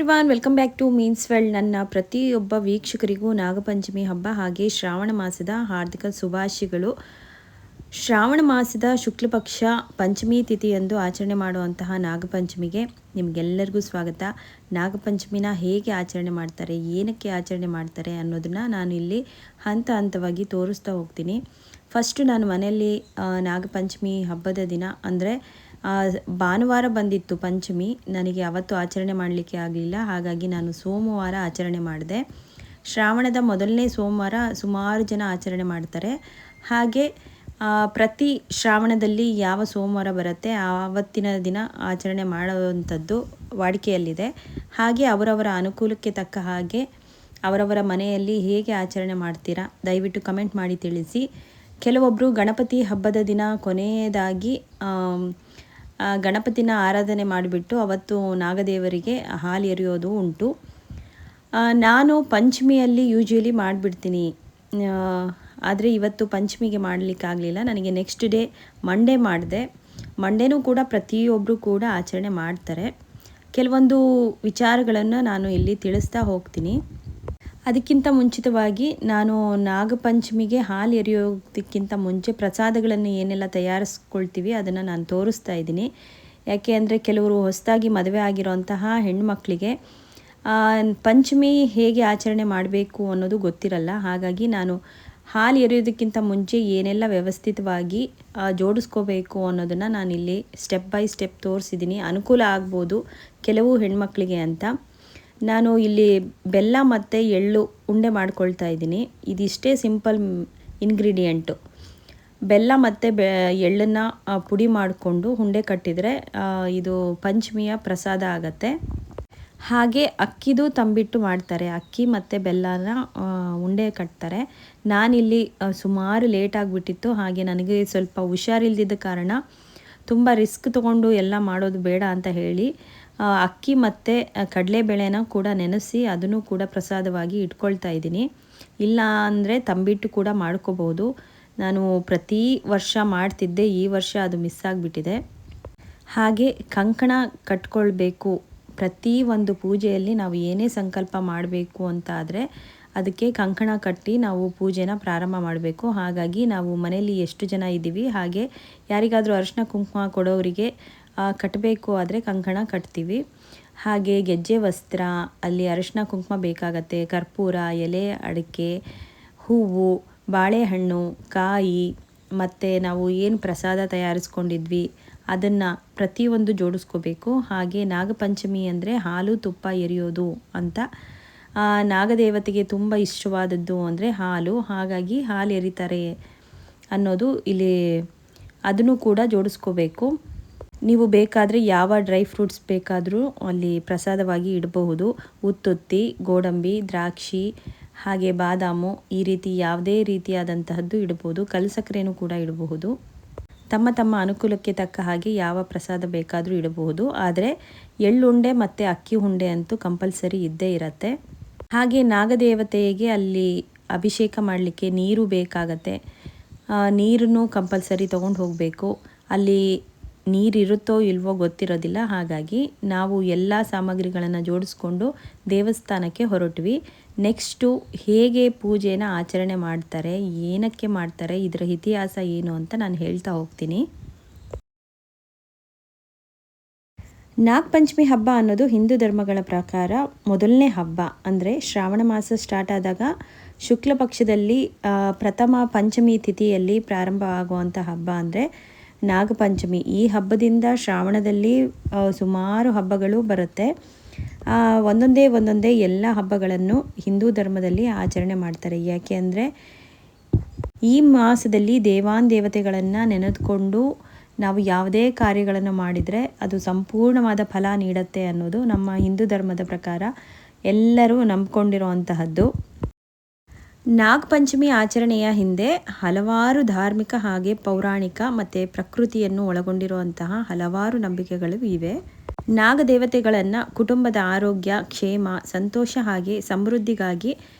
Everyone, welcome back to Means World. ನನ್ನ ಪ್ರತಿಯೊಬ್ಬ ವೀಕ್ಷಕರಿಗೂ ನಾಗಪಂಚಮಿ ಹಬ್ಬ ಹಾಗೆ ಶ್ರಾವಣ ಮಾಸದ ಹಾರ್ದಿಕ ಶುಭಾಶಯಗಳು. ಶ್ರಾವಣ ಮಾಸದ ಶುಕ್ಲ ಪಕ್ಷ ಪಂಚಮಿ ತಿಥಿಯಂದು ಆಚರಣೆ ಮಾಡುವಂತಹ ನಾಗಪಂಚಮಿಗೆ ನಿಮಗೆಲ್ಲರಿಗೂ ಸ್ವಾಗತ. ನಾಗಪಂಚಮಿನ ಹೇಗೆ ಆಚರಣೆ ಮಾಡ್ತಾರೆ, ಏನಕ್ಕೆ ಆಚರಣೆ ಮಾಡ್ತಾರೆ ಅನ್ನೋದನ್ನು ನಾನು ಇಲ್ಲಿ ಹಂತ ಹಂತವಾಗಿ ತೋರಿಸ್ತಾ ಹೋಗ್ತೀನಿ. ಫಸ್ಟು ನಾನು ಮನೆಯಲ್ಲಿ ನಾಗಪಂಚಮಿ ಹಬ್ಬದ ದಿನ ಅಂದರೆ ಭಾನುವಾರ ಬಂದಿತ್ತು ಪಂಚಮಿ, ನನಗೆ ಅವತ್ತು ಆಚರಣೆ ಮಾಡಲಿಕ್ಕೆ ಆಗಲಿಲ್ಲ. ಹಾಗಾಗಿ ನಾನು ಸೋಮವಾರ ಆಚರಣೆ ಮಾಡಿದೆ. ಶ್ರಾವಣದ ಮೊದಲನೇ ಸೋಮವಾರ ಸುಮಾರು ಜನ ಆಚರಣೆ ಮಾಡ್ತಾರೆ. ಹಾಗೆ ಪ್ರತಿ ಶ್ರಾವಣದಲ್ಲಿ ಯಾವ ಸೋಮವಾರ ಬರುತ್ತೆ ಆವತ್ತಿನ ದಿನ ಆಚರಣೆ ಮಾಡುವಂಥದ್ದು ವಾಡಿಕೆಯಲ್ಲಿದೆ. ಹಾಗೆ ಅವರವರ ಅನುಕೂಲಕ್ಕೆ ತಕ್ಕ ಹಾಗೆ ಅವರವರ ಮನೆಯಲ್ಲಿ ಹೇಗೆ ಆಚರಣೆ ಮಾಡ್ತೀರಾ ದಯವಿಟ್ಟು ಕಮೆಂಟ್ ಮಾಡಿ ತಿಳಿಸಿ. ಕೆಲವೊಬ್ಬರು ಗಣಪತಿ ಹಬ್ಬದ ದಿನ ಕೊನೆಯದಾಗಿ ಗಣಪತಿನ ಆರಾಧನೆ ಮಾಡಿಬಿಟ್ಟು ಅವತ್ತು ನಾಗದೇವರಿಗೆ ಹಾಲು ಎರೆಯೋದು ಉಂಟು. ನಾನು ಪಂಚಮಿಯಲ್ಲಿ ಯೂಶ್ವಲಿ ಮಾಡಿಬಿಡ್ತೀನಿ, ಆದರೆ ಇವತ್ತು ಪಂಚಮಿಗೆ ಮಾಡಲಿಕ್ಕಾಗಲಿಲ್ಲ. ನನಗೆ ನೆಕ್ಸ್ಟ್ ಡೇ ಮಂಡೇ ಮಾಡಿದೆ. ಮಂಡೇನೂ ಕೂಡ ಪ್ರತಿಯೊಬ್ಬರು ಕೂಡ ಆಚರಣೆ ಮಾಡ್ತಾರೆ. ಕೆಲವೊಂದು ವಿಚಾರಗಳನ್ನು ನಾನು ಇಲ್ಲಿ ತಿಳಿಸ್ತಾ ಹೋಗ್ತೀನಿ. ಅದಕ್ಕಿಂತ ಮುಂಚಿತವಾಗಿ ನಾನು ನಾಗಪಂಚಮಿಗೆ ಹಾಲು ಎರೆಯೋದಕ್ಕಿಂತ ಮುಂಚೆ ಪ್ರಸಾದಗಳನ್ನು ಏನೆಲ್ಲ ತಯಾರಿಸ್ಕೊಳ್ತೀವಿ ಅದನ್ನು ನಾನು ತೋರಿಸ್ತಾ ಇದ್ದೀನಿ. ಯಾಕೆ ಅಂದರೆ ಕೆಲವರು ಹೊಸದಾಗಿ ಮದುವೆ ಆಗಿರೋಂತಹ ಹೆಣ್ಣುಮಕ್ಕಳಿಗೆ ಪಂಚಮಿ ಹೇಗೆ ಆಚರಣೆ ಮಾಡಬೇಕು ಅನ್ನೋದು ಗೊತ್ತಿರಲ್ಲ. ಹಾಗಾಗಿ ನಾನು ಹಾಲು ಎರೆಯೋದಕ್ಕಿಂತ ಮುಂಚೆ ಏನೆಲ್ಲ ವ್ಯವಸ್ಥಿತವಾಗಿ ಜೋಡಿಸ್ಕೋಬೇಕು ಅನ್ನೋದನ್ನು ನಾನಿಲ್ಲಿ ಸ್ಟೆಪ್ ಬೈ ಸ್ಟೆಪ್ ತೋರಿಸಿದ್ದೀನಿ. ಅನುಕೂಲ ಆಗ್ಬೋದು ಕೆಲವು ಹೆಣ್ಮಕ್ಳಿಗೆ ಅಂತ. ನಾನು ಇಲ್ಲಿ ಬೆಲ್ಲ ಮತ್ತು ಎಳ್ಳು ಉಂಡೆ ಮಾಡ್ಕೊಳ್ತಾ ಇದ್ದೀನಿ. ಇದಿಷ್ಟೇ ಸಿಂಪಲ್ ಇಂಗ್ರೀಡಿಯೆಂಟು. ಬೆಲ್ಲ ಮತ್ತು ಎಳ್ಳನ್ನು ಪುಡಿ ಮಾಡಿಕೊಂಡು ಉಂಡೆ ಕಟ್ಟಿದರೆ ಇದು ಪಂಚಮಿಯ ಪ್ರಸಾದ ಆಗತ್ತೆ. ಹಾಗೆ ಅಕ್ಕಿದು ತಂಬಿಟ್ಟು ಮಾಡ್ತಾರೆ, ಅಕ್ಕಿ ಮತ್ತು ಬೆಲ್ಲನ ಉಂಡೆ ಕಟ್ತಾರೆ. ನಾನಿಲ್ಲಿ ಸುಮಾರು ಲೇಟ್ ಆಗಿಬಿಟ್ಟಿತ್ತು. ಹಾಗೆ ನನಗೆ ಸ್ವಲ್ಪ ಹುಷಾರಿಲ್ದಿದ್ದ ಕಾರಣ ತುಂಬ ರಿಸ್ಕ್ ತೊಗೊಂಡು ಎಲ್ಲ ಮಾಡೋದು ಬೇಡ ಅಂತ ಹೇಳಿ ಅಕ್ಕಿ ಮತ್ತು ಕಡಲೆಬೇಳೆನ ಕೂಡ ನೆನೆಸಿ ಅದನ್ನು ಕೂಡ ಪ್ರಸಾದವಾಗಿ ಇಟ್ಕೊಳ್ತಾ ಇದ್ದೀನಿ. ಇಲ್ಲ ಅಂದರೆ ತಂಬಿಟ್ಟು ಕೂಡ ಮಾಡ್ಕೋಬೋದು. ನಾನು ಪ್ರತಿ ವರ್ಷ ಮಾಡ್ತಿದ್ದೆ, ಈ ವರ್ಷ ಅದು ಮಿಸ್ ಆಗಿಬಿಟ್ಟಿದೆ. ಹಾಗೆ ಕಂಕಣ ಕಟ್ಕೊಳ್ಬೇಕು. ಪ್ರತಿ ಒಂದು ಪೂಜೆಯಲ್ಲಿ ನಾವು ಏನೇ ಸಂಕಲ್ಪ ಮಾಡಬೇಕು ಅಂತ ಆದರೆ ಅದಕ್ಕೆ ಕಂಕಣ ಕಟ್ಟಿ ನಾವು ಪೂಜೆನ ಪ್ರಾರಂಭ ಮಾಡಬೇಕು. ಹಾಗಾಗಿ ನಾವು ಮನೆಯಲ್ಲಿ ಎಷ್ಟು ಜನ ಇದ್ದೀವಿ ಹಾಗೆ ಯಾರಿಗಾದರೂ ಅರಿಶಿನ ಕುಂಕುಮ ಕೊಡೋರಿಗೆ ಕಟ್ಟಬೇಕು ಆದರೆ ಕಂಕಣ ಕಟ್ತೀವಿ. ಹಾಗೆ ಗೆಜ್ಜೆ ವಸ್ತ್ರ, ಅಲ್ಲಿ ಅರಿಶಿನ ಕುಂಕುಮ ಬೇಕಾಗತ್ತೆ, ಕರ್ಪೂರ, ಎಲೆ ಅಡಿಕೆ, ಹೂವು, ಬಾಳೆಹಣ್ಣು, ಕಾಯಿ ಮತ್ತು ನಾವು ಏನು ಪ್ರಸಾದ ತಯಾರಿಸ್ಕೊಂಡಿದ್ವಿ ಅದನ್ನು ಪ್ರತಿಯೊಂದು ಜೋಡಿಸ್ಕೋಬೇಕು. ಹಾಗೆ ನಾಗಪಂಚಮಿ ಅಂದರೆ ಹಾಲು ತುಪ್ಪ ಎರೆಯೋದು ಅಂತ. ನಾಗದೇವತೆಗೆ ತುಂಬ ಇಷ್ಟವಾದದ್ದು ಅಂದರೆ ಹಾಲು. ಹಾಗಾಗಿ ಹಾಲು ಎರಿತಾರೆ ಅನ್ನೋದು ಇಲ್ಲಿ, ಅದನ್ನು ಕೂಡ ಜೋಡಿಸ್ಕೋಬೇಕು. ನೀವು ಬೇಕಾದರೆ ಯಾವ ಡ್ರೈ ಫ್ರೂಟ್ಸ್ ಬೇಕಾದರೂ ಅಲ್ಲಿ ಪ್ರಸಾದವಾಗಿ ಇಡಬಹುದು. ಉತ್ತುತ್ತಿ, ಗೋಡಂಬಿ, ದ್ರಾಕ್ಷಿ, ಹಾಗೆ ಬಾದಾಮು, ಈ ರೀತಿ ಯಾವುದೇ ರೀತಿಯಾದಂತಹದ್ದು ಇಡಬಹುದು. ಕಲ್ಸಕ್ಕರೆನೂ ಕೂಡ ಇಡಬಹುದು. ತಮ್ಮ ತಮ್ಮ ಅನುಕೂಲಕ್ಕೆ ತಕ್ಕ ಹಾಗೆ ಯಾವ ಪ್ರಸಾದ ಬೇಕಾದರೂ ಇಡಬಹುದು. ಆದರೆ ಎಳ್ಳುಂಡೆ ಮತ್ತು ಅಕ್ಕಿ ಉಂಡೆ ಅಂತೂ ಕಂಪಲ್ಸರಿ ಇದ್ದೇ ಇರತ್ತೆ. ಹಾಗೆ ನಾಗದೇವತೆಗೆ ಅಲ್ಲಿ ಅಭಿಷೇಕ ಮಾಡಲಿಕ್ಕೆ ನೀರು ಬೇಕಾಗತ್ತೆ. ನೀರನ್ನು ಕಂಪಲ್ಸರಿ ತೊಗೊಂಡು ಹೋಗಬೇಕು. ಅಲ್ಲಿ ನೀರಿರುತ್ತೋ ಇಲ್ವೋ ಗೊತ್ತಿರೋದಿಲ್ಲ. ಹಾಗಾಗಿ ನಾವು ಎಲ್ಲ ಸಾಮಗ್ರಿಗಳನ್ನು ಜೋಡಿಸ್ಕೊಂಡು ದೇವಸ್ಥಾನಕ್ಕೆ ಹೊರಟ್ವಿ. ನೆಕ್ಸ್ಟು ಹೇಗೆ ಪೂಜೆನ ಆಚರಣೆ ಮಾಡ್ತಾರೆ, ಏನಕ್ಕೆ ಮಾಡ್ತಾರೆ, ಇದರ ಇತಿಹಾಸ ಏನು ಅಂತ ನಾನು ಹೇಳ್ತಾ ಹೋಗ್ತೀನಿ. ನಾಗಪಂಚಮಿ ಹಬ್ಬ ಅನ್ನೋದು ಹಿಂದೂ ಧರ್ಮಗಳ ಪ್ರಕಾರ ಮೊದಲನೇ ಹಬ್ಬ. ಅಂದರೆ ಶ್ರಾವಣ ಮಾಸ ಸ್ಟಾರ್ಟ್ ಆದಾಗ ಶುಕ್ಲ ಪಕ್ಷದಲ್ಲಿ ಪ್ರಥಮ ಪಂಚಮಿ ತಿಥಿಯಲ್ಲಿ ಪ್ರಾರಂಭ ಆಗುವಂಥ ಹಬ್ಬ ಅಂದರೆ ನಾಗಪಂಚಮಿ. ಈ ಹಬ್ಬದಿಂದ ಶ್ರಾವಣದಲ್ಲಿ ಸುಮಾರು ಹಬ್ಬಗಳು ಬರುತ್ತೆ. ಒಂದೊಂದೇ ಎಲ್ಲ ಹಬ್ಬಗಳನ್ನು ಹಿಂದೂ ಧರ್ಮದಲ್ಲಿ ಆಚರಣೆ ಮಾಡ್ತಾರೆ. ಯಾಕೆ ಅಂದರೆ ಈ ಮಾಸದಲ್ಲಿ ದೇವತೆಗಳನ್ನು ನೆನೆದುಕೊಂಡು ನಾವು ಯಾವುದೇ ಕಾರ್ಯಗಳನ್ನು ಮಾಡಿದರೆ ಅದು ಸಂಪೂರ್ಣವಾದ ಫಲ ನೀಡುತ್ತೆ ಅನ್ನೋದು ನಮ್ಮ ಹಿಂದೂ ಧರ್ಮದ ಪ್ರಕಾರ ಎಲ್ಲರೂ ನಂಬ್ಕೊಂಡಿರುವಂತಹದ್ದು. ನಾಗಪಂಚಮಿ ಆಚರಣೆಯ ಹಿಂದೆ ಹಲವಾರು ಧಾರ್ಮಿಕ ಹಾಗೆ ಪೌರಾಣಿಕ ಮತ್ತು ಪ್ರಕೃತಿಯನ್ನು ಒಳಗೊಂಡಿರುವಂತಹ ಹಲವಾರು ನಂಬಿಕೆಗಳು ಇವೆ. ನಾಗದೇವತೆಗಳನ್ನು ಕುಟುಂಬದ ಆರೋಗ್ಯ, ಕ್ಷೇಮ, ಸಂತೋಷ ಹಾಗೆ ಸಮೃದ್ಧಿಗಾಗಿ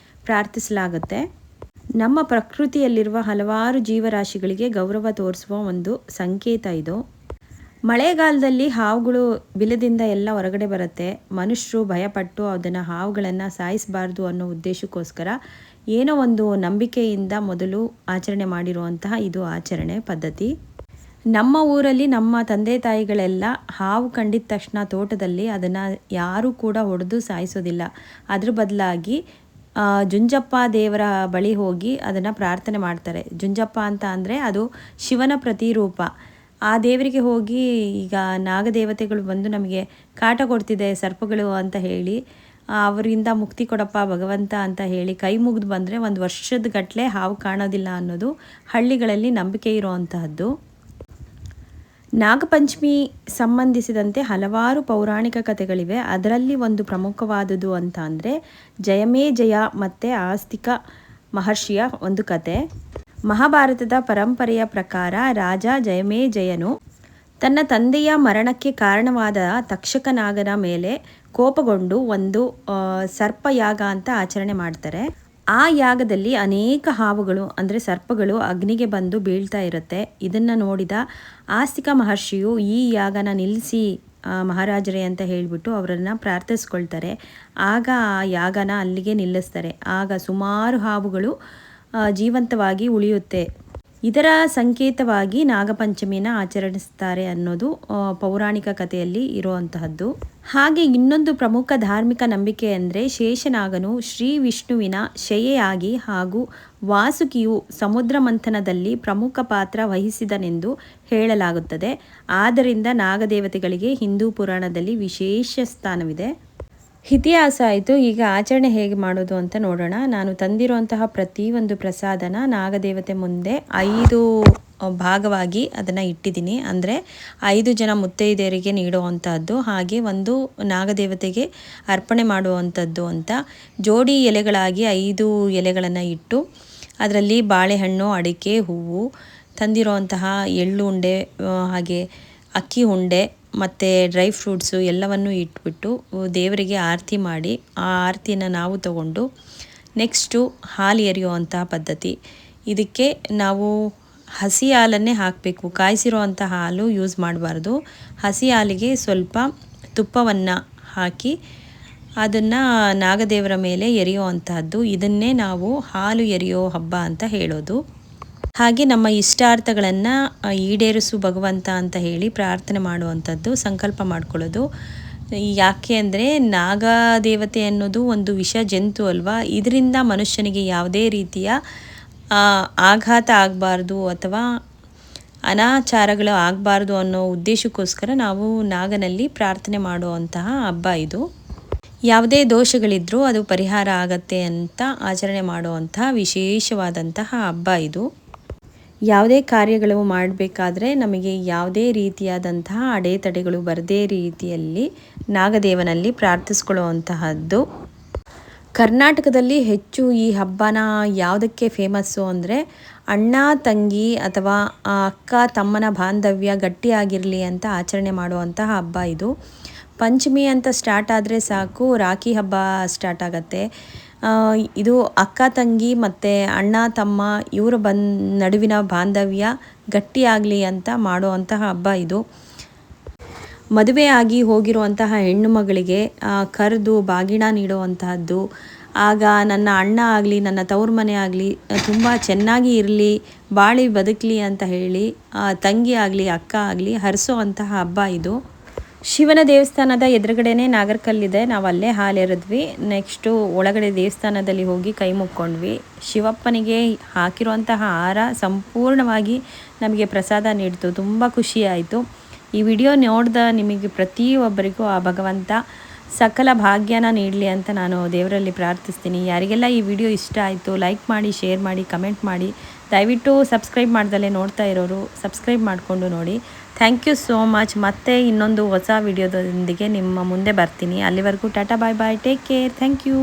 ಪ್ರಾರ್ಥಿಸಲಾಗುತ್ತೆ. ನಮ್ಮ ಪ್ರಕೃತಿಯಲ್ಲಿರುವ ಹಲವಾರು ಜೀವರಾಶಿಗಳಿಗೆ ಗೌರವ ತೋರಿಸುವ ಒಂದು ಸಂಕೇತ ಇದು. ಮಳೆಗಾಲದಲ್ಲಿ ಹಾವುಗಳು ಬಿಲದಿಂದ ಎಲ್ಲ ಹೊರಗಡೆ ಬರುತ್ತೆ. ಮನುಷ್ಯರು ಭಯಪಟ್ಟು ಅದನ್ನು ಹಾವುಗಳನ್ನು ಸಾಯಿಸಬಾರ್ದು ಅನ್ನೋ ಉದ್ದೇಶಕ್ಕೋಸ್ಕರ ಏನೋ ಒಂದು ನಂಬಿಕೆಯಿಂದ ಮೊದಲು ಆಚರಣೆ ಮಾಡಿರುವಂತಹ ಇದು ಆಚರಣೆ ಪದ್ಧತಿ. ನಮ್ಮ ಊರಲ್ಲಿ ನಮ್ಮ ತಂದೆ ತಾಯಿಗಳೆಲ್ಲ ಹಾವು ಕಂಡಿದ ತಕ್ಷಣ ತೋಟದಲ್ಲಿ ಅದನ್ನು ಯಾರೂ ಕೂಡ ಹೊಡೆದು ಸಾಯಿಸೋದಿಲ್ಲ. ಅದ್ರ ಬದಲಾಗಿ ಜುಂಜಪ್ಪ ದೇವರ ಬಳಿ ಹೋಗಿ ಅದನ್ನು ಪ್ರಾರ್ಥನೆ ಮಾಡ್ತಾರೆ. ಜುಂಜಪ್ಪ ಅಂತ ಅಂದರೆ ಅದು ಶಿವನ ಪ್ರತಿರೂಪ. ಆ ದೇವರಿಗೆ ಹೋಗಿ ಈಗ ನಾಗದೇವತೆಗಳು ಬಂದು ನಮಗೆ ಕಾಟ ಕೊಡ್ತಿದೆ ಸರ್ಪಗಳು ಅಂತ ಹೇಳಿ ಅವರಿಂದ ಮುಕ್ತಿ ಕೊಡಪ್ಪ ಭಗವಂತ ಅಂತ ಹೇಳಿ ಕೈ ಮುಗಿದು ಬಂದರೆ 1 ವರ್ಷದ ಗಟ್ಟಲೆ ಹಾವು ಕಾಣೋದಿಲ್ಲ ಅನ್ನೋದು ಹಳ್ಳಿಗಳಲ್ಲಿ ನಂಬಿಕೆ ಇರುವಂತಹದ್ದು. ನಾಗಪಂಚಮಿ ಸಂಬಂಧಿಸಿದಂತೆ ಹಲವಾರು ಪೌರಾಣಿಕ ಕಥೆಗಳಿವೆ. ಅದರಲ್ಲಿ ಒಂದು ಪ್ರಮುಖವಾದುದು ಅಂತ ಅಂದರೆ ಜಯಮೇಜಯ ಮತ್ತು ಆಸ್ತಿಕ ಮಹರ್ಷಿಯ ಒಂದು ಕತೆ. ಮಹಾಭಾರತದ ಪರಂಪರೆಯ ಪ್ರಕಾರ ರಾಜ ಜಯಮೇಜಯನು ತನ್ನ ತಂದೆಯ ಮರಣಕ್ಕೆ ಕಾರಣವಾದ ತಕ್ಷಕನಾಗನ ಮೇಲೆ ಕೋಪಗೊಂಡು ಒಂದು ಸರ್ಪಯಾಗ ಅಂತ ಆಚರಣೆ ಮಾಡ್ತಾರೆ. ಆ ಯಾಗದಲ್ಲಿ ಅನೇಕ ಹಾವುಗಳು ಅಂದರೆ ಸರ್ಪಗಳು ಅಗ್ನಿಗೆ ಬಂದು ಬೀಳ್ತಾ ಇರುತ್ತೆ. ಇದನ್ನು ನೋಡಿದ ಆಸ್ತಿಕ ಮಹರ್ಷಿಯು ಈ ಯಾಗನ ನಿಲ್ಲಿಸಿ ಮಹಾರಾಜರೇ ಅಂತ ಹೇಳಿಬಿಟ್ಟು ಅವರನ್ನು ಪ್ರಾರ್ಥಿಸ್ಕೊಳ್ತಾರೆ. ಆಗ ಆ ಯಾಗನ ಅಲ್ಲಿಗೆ ನಿಲ್ಲಿಸ್ತಾರೆ. ಆಗ ಸುಮಾರು ಹಾವುಗಳು ಜೀವಂತವಾಗಿ ಉಳಿಯುತ್ತೆ. ಇದರ ಸಂಕೇತವಾಗಿ ನಾಗಪಂಚಮಿನ ಆಚರಿಸ್ತಾರೆ ಅನ್ನೋದು ಪೌರಾಣಿಕ ಕಥೆಯಲ್ಲಿ ಇರುವಂತಹದ್ದು. ಹಾಗೆ ಇನ್ನೊಂದು ಪ್ರಮುಖ ಧಾರ್ಮಿಕ ನಂಬಿಕೆ ಅಂದರೆ ಶೇಷನಾಗನು ಶ್ರೀ ವಿಷ್ಣುವಿನ ಶಯೆಯಾಗಿ ಹಾಗೂ ವಾಸುಕಿಯು ಸಮುದ್ರ ಮಂಥನದಲ್ಲಿ ಪ್ರಮುಖ ಪಾತ್ರ ವಹಿಸಿದನೆಂದು ಹೇಳಲಾಗುತ್ತದೆ. ಆದ್ದರಿಂದ ನಾಗದೇವತೆಗಳಿಗೆ ಹಿಂದೂ ಪುರಾಣದಲ್ಲಿ ವಿಶೇಷ ಸ್ಥಾನವಿದೆ. ಇತಿಹಾಸ ಆಯಿತು. ಈಗ ಆಚರಣೆ ಹೇಗೆ ಮಾಡೋದು ಅಂತ ನೋಡೋಣ. ನಾನು ತಂದಿರುವಂತಹ ಪ್ರತಿಯೊಂದು ಪ್ರಸಾದನ ನಾಗದೇವತೆ ಮುಂದೆ 5 ಭಾಗವಾಗಿ ಅದನ್ನು ಇಟ್ಟಿದ್ದೀನಿ. ಅಂದರೆ 5 ಜನ ಮುತ್ತೈದೆಯರಿಗೆ ನೀಡುವಂಥದ್ದು, ಹಾಗೆ ಒಂದು ನಾಗದೇವತೆಗೆ ಅರ್ಪಣೆ ಮಾಡುವಂಥದ್ದು ಅಂತ ಜೋಡಿ ಎಲೆಗಳಾಗಿ 5 ಎಲೆಗಳನ್ನು ಇಟ್ಟು ಅದರಲ್ಲಿ ಬಾಳೆಹಣ್ಣು, ಅಡಿಕೆ, ಹೂವು, ತಂದಿರುವಂತಹ ಎಳ್ಳು ಉಂಡೆ, ಹಾಗೆ ಅಕ್ಕಿ ಉಂಡೆ ಮತ್ತು ಡ್ರೈ ಫ್ರೂಟ್ಸು ಎಲ್ಲವನ್ನು ಇಟ್ಬಿಟ್ಟು ದೇವರಿಗೆ ಆರತಿ ಮಾಡಿ ಆ ಆರತಿನ ನಾವು ತಗೊಂಡು ನೆಕ್ಸ್ಟು ಹಾಲು ಎರೆಯುವಂತಹ ಪದ್ಧತಿ. ಇದಕ್ಕೆ ನಾವು ಹಸಿ ಹಾಲನ್ನೇ ಹಾಕಬೇಕು. ಕಾಯಿಸಿರುವಂಥ ಹಾಲು ಯೂಸ್ ಮಾಡಬಾರ್ದು. ಹಸಿ ಹಾಲಿಗೆ ಸ್ವಲ್ಪ ತುಪ್ಪವನ್ನು ಹಾಕಿ ಅದನ್ನು ನಾಗದೇವರ ಮೇಲೆ ಎರೆಯುವಂತಹದ್ದು. ಇದನ್ನೇ ನಾವು ಹಾಲು ಎರೆಯೋ ಹಬ್ಬ ಅಂತ ಹೇಳೋದು. ಹಾಗೆ ನಮ್ಮ ಇಷ್ಟಾರ್ಥಗಳನ್ನು ಈಡೇರಿಸು ಭಗವಂತ ಅಂತ ಹೇಳಿ ಪ್ರಾರ್ಥನೆ ಮಾಡುವಂಥದ್ದು, ಸಂಕಲ್ಪ ಮಾಡ್ಕೊಳ್ಳೋದು. ಯಾಕೆ ಅಂದರೆ ನಾಗದೇವತೆ ಅನ್ನೋದು ಒಂದು ವಿಷ ಜಂತು ಅಲ್ವಾ. ಇದರಿಂದ ಮನುಷ್ಯನಿಗೆ ಯಾವುದೇ ರೀತಿಯ ಆಘಾತ ಆಗಬಾರ್ದು ಅಥವಾ ಅನಾಚಾರಗಳು ಆಗಬಾರ್ದು ಅನ್ನೋ ಉದ್ದೇಶಕ್ಕೋಸ್ಕರ ನಾವು ನಾಗನಲ್ಲಿ ಪ್ರಾರ್ಥನೆ ಮಾಡುವಂತಹ ಹಬ್ಬ ಇದು. ಯಾವುದೇ ದೋಷಗಳಿದ್ರೂ ಅದು ಪರಿಹಾರ ಆಗತ್ತೆ ಅಂತ ಆಚರಣೆ ಮಾಡುವಂತಹ ವಿಶೇಷವಾದಂತಹ ಹಬ್ಬ ಇದು. ಯಾವುದೇ ಕಾರ್ಯಗಳು ಮಾಡಬೇಕಾದ್ರೆ ನಮಗೆ ಯಾವುದೇ ರೀತಿಯಾದಂತಹ ಅಡೆತಡೆಗಳು ಬರದೇ ರೀತಿಯಲ್ಲಿ ನಾಗದೇವನಲ್ಲಿ ಪ್ರಾರ್ಥಿಸ್ಕೊಳ್ಳುವಂತಹದ್ದು. ಕರ್ನಾಟಕದಲ್ಲಿ ಹೆಚ್ಚು ಈ ಹಬ್ಬನ ಯಾವುದಕ್ಕೆ ಫೇಮಸ್ಸು ಅಂದರೆ ಅಣ್ಣ ತಂಗಿ ಅಥವಾ ಅಕ್ಕ ತಮ್ಮನ ಬಾಂಧವ್ಯ ಗಟ್ಟಿಯಾಗಿರಲಿ ಅಂತ ಆಚರಣೆ ಮಾಡುವಂತಹ ಹಬ್ಬ ಇದು. ಪಂಚಮಿ ಅಂತ ಸ್ಟಾರ್ಟ್ ಆದರೆ ಸಾಕು, ರಾಖಿ ಹಬ್ಬ ಸ್ಟಾರ್ಟ್ ಆಗುತ್ತೆ. ಇದು ಅಕ್ಕ ತಂಗಿ ಮತ್ತು ಅಣ್ಣ ತಮ್ಮ ಇವರ ನಡುವಿನ ಬಾಂಧವ್ಯ ಗಟ್ಟಿಯಾಗಲಿ ಅಂತ ಮಾಡುವಂತಹ ಹಬ್ಬ ಇದು. ಮದುವೆಯಾಗಿ ಹೋಗಿರುವಂತಹ ಹೆಣ್ಣು ಮಗಳಿಗೆ ಕರೆದು ಬಾಗಿಣ ನೀಡುವಂತಹದ್ದು. ಆಗ ನನ್ನ ಅಣ್ಣ ಆಗಲಿ ನನ್ನ ತವ್ರ ಮನೆ ಆಗಲಿ ತುಂಬ ಚೆನ್ನಾಗಿ ಇರಲಿ, ಬಾಳಿ ಬದುಕಲಿ ಅಂತ ಹೇಳಿ ತಂಗಿ ಆಗಲಿ ಅಕ್ಕ ಆಗಲಿ ಹರಿಸೋವಂತಹ ಹಬ್ಬ ಇದು. ಶಿವನ ದೇವಸ್ಥಾನದ ಎದುರುಗಡೆನೇ ನಾಗರಕಲ್ಲಿದೆ. ನಾವು ಅಲ್ಲೇ ಹಾಲು ಎರೆದ್ವಿ. ನೆಕ್ಸ್ಟು ಒಳಗಡೆ ದೇವಸ್ಥಾನದಲ್ಲಿ ಹೋಗಿ ಕೈ ಮುಕ್ಕೊಂಡ್ವಿ. ಶಿವಪ್ಪನಿಗೆ ಹಾಕಿರುವಂತಹ ಹಾರ ಸಂಪೂರ್ಣವಾಗಿ ನಮಗೆ ಪ್ರಸಾದ ನೀಡಿತು. ತುಂಬ ಖುಷಿಯಾಯಿತು. ಈ ವಿಡಿಯೋ ನೋಡಿದ ನಿಮಗೆ ಪ್ರತಿಯೊಬ್ಬರಿಗೂ ಆ ಭಗವಂತ ಸಕಲ ಭಾಗ್ಯನ ನೀಡಲಿ ಅಂತ ನಾನು ದೇವರಲ್ಲಿ ಪ್ರಾರ್ಥಿಸ್ತೀನಿ. ಯಾರಿಗೆಲ್ಲ ಈ ವಿಡಿಯೋ ಇಷ್ಟ ಆಯಿತು ಲೈಕ್ ಮಾಡಿ, ಶೇರ್ ಮಾಡಿ, ಕಮೆಂಟ್ ಮಾಡಿ. ದಯವಿಟ್ಟು ಸಬ್ಸ್ಕ್ರೈಬ್ ಮಾಡ್ದಲೇ ನೋಡ್ತಾ ಇರೋರು ಸಬ್ಸ್ಕ್ರೈಬ್ ಮಾಡಿಕೊಂಡು ನೋಡಿ. Thank you so much. ಮತ್ತೆ ಇನ್ನೊಂದು ಹೊಸ ವಿಡಿಯೋದೊಂದಿಗೆ ನಿಮ್ಮ ಮುಂದೆ ಬರ್ತೀನಿ. ಅಲ್ಲಿವರೆಗೂ tata bye bye, take care, thank you.